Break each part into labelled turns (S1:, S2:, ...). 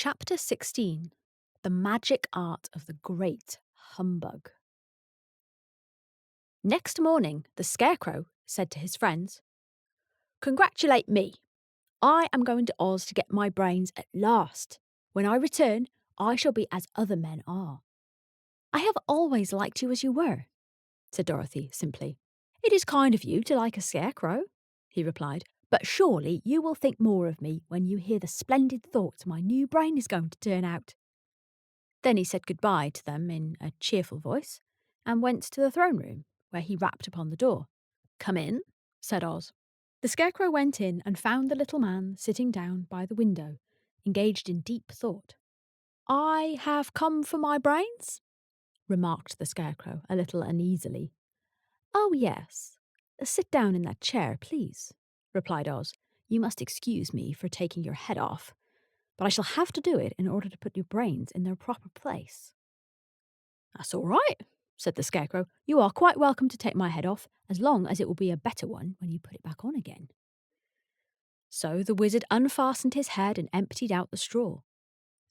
S1: Chapter 16. The Magic Art of the Great Humbug. Next morning, the Scarecrow said to his friends, "Congratulate me. I am going to Oz to get my brains at last. When I return, I shall be as other men are." "I have always liked you as you were," said Dorothy simply. "It is kind of you to like a scarecrow," he replied, "but surely you will think more of me when you hear the splendid thoughts my new brain is going to turn out." Then he said goodbye to them in a cheerful voice and went to the throne room, where he rapped upon the door. "Come in," said Oz. The Scarecrow went in and found the little man sitting down by the window, engaged in deep thought. "I have come for my brains?" remarked the Scarecrow a little uneasily. "Oh, yes. Sit down in that chair, please," replied Oz. "You must excuse me for taking your head off, but I shall have to do it in order to put your brains in their proper place." "That's all right," said the Scarecrow. "You are quite welcome to take my head off, as long as it will be a better one when you put it back on again." So the wizard unfastened his head and emptied out the straw.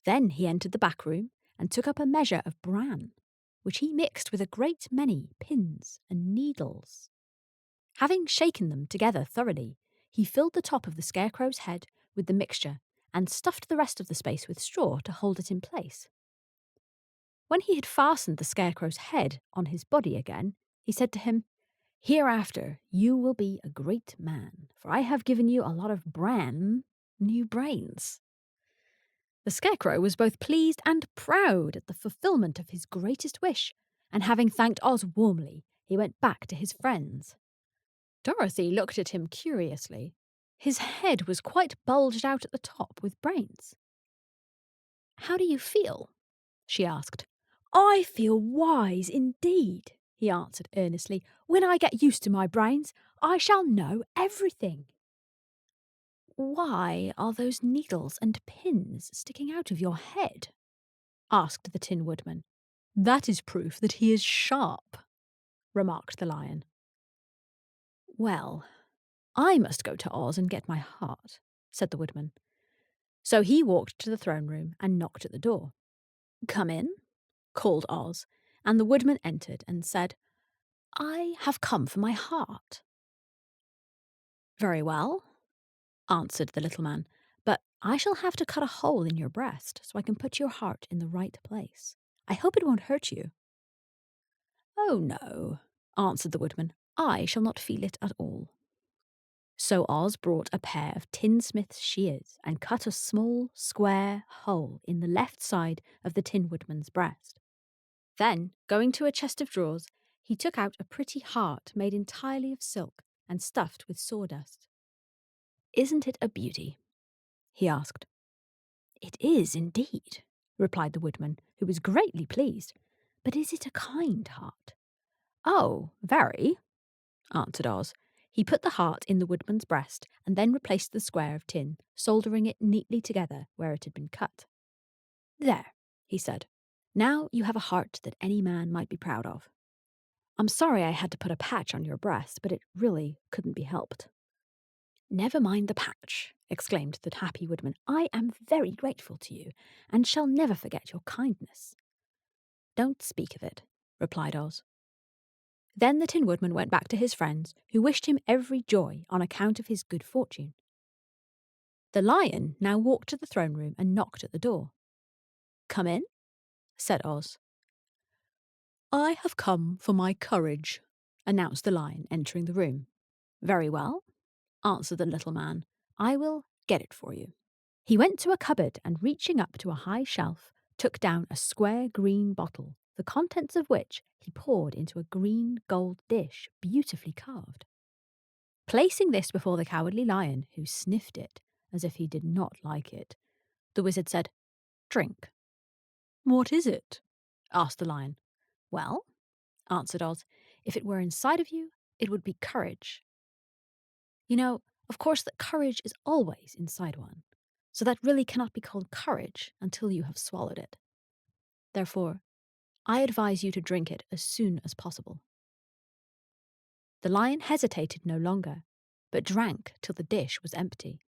S1: Then he entered the back room and took up a measure of bran, which he mixed with a great many pins and needles. Having shaken them together thoroughly, he filled the top of the Scarecrow's head with the mixture and stuffed the rest of the space with straw to hold it in place. When he had fastened the Scarecrow's head on his body again, he said to him, "Hereafter you will be a great man, for I have given you a lot of new brains." The Scarecrow was both pleased and proud at the fulfillment of his greatest wish, and having thanked Oz warmly, he went back to his friends. Dorothy looked at him curiously. His head was quite bulged out at the top with brains. "How do you feel?" she asked. "I feel wise indeed," he answered earnestly. "When I get used to my brains, I shall know everything." "Why are those needles and pins sticking out of your head?" asked the Tin Woodman. "That is proof that he is sharp," remarked the Lion. "Well, I must go to Oz and get my heart," said the Woodman. So he walked to the throne room and knocked at the door. "Come in," called Oz, and the Woodman entered and said, "I have come for my heart." "Very well," answered the little man, "but I shall have to cut a hole in your breast so I can put your heart in the right place. I hope it won't hurt you." "Oh, no," answered the Woodman. "I shall not feel it at all." So Oz brought a pair of tinsmith's shears and cut a small, square hole in the left side of the Tin Woodman's breast. Then, going to a chest of drawers, he took out a pretty heart made entirely of silk and stuffed with sawdust. "Isn't it a beauty?" he asked. "It is indeed," replied the Woodman, who was greatly pleased. "But is it a kind heart?" "Oh, very," answered Oz. He put the heart in the Woodman's breast and then replaced the square of tin, soldering it neatly together where it had been cut. "There," he said. "Now you have a heart that any man might be proud of. I'm sorry I had to put a patch on your breast, but it really couldn't be helped." "Never mind the patch," exclaimed the happy Woodman. "I am very grateful to you, and shall never forget your kindness." "Don't speak of it," replied Oz. Then the Tin Woodman went back to his friends, who wished him every joy on account of his good fortune. The Lion now walked to the throne room and knocked at the door. "Come in," said Oz. "I have come for my courage," announced the Lion, entering the room. "Very well," answered the little man. "I will get it for you." He went to a cupboard and, reaching up to a high shelf, took down a square green bottle, the contents of which he poured into a green gold dish beautifully carved. Placing this before the Cowardly Lion, who sniffed it as if he did not like it, the wizard said, "Drink." "What is it?" asked the Lion. "Well," answered Oz, "if it were inside of you, it would be courage. You know, of course, that courage is always inside one, so that really cannot be called courage until you have swallowed it. Therefore, I advise you to drink it as soon as possible." The Lion hesitated no longer, but drank till the dish was empty.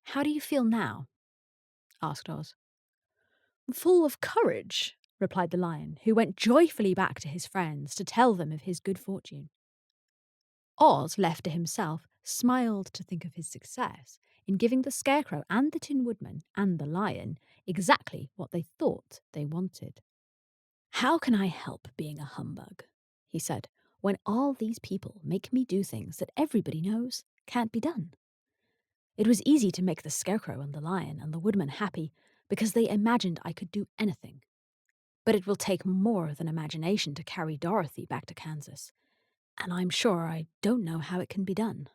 S1: "How do you feel now?" asked Oz. Full of courage, replied the lion, who went joyfully back to his friends to tell them of his good fortune. Oz, left to himself, smiled to think of his success in giving the Scarecrow and the Tin Woodman and the lion exactly what they thought they wanted. How can I help being a humbug, he said, when all these people make me do things that everybody knows can't be done? It was easy to make the Scarecrow and the Lion and the Woodman happy because they imagined I could do anything. But it will take more than imagination to carry Dorothy back to Kansas, and I'm sure I don't know how it can be done.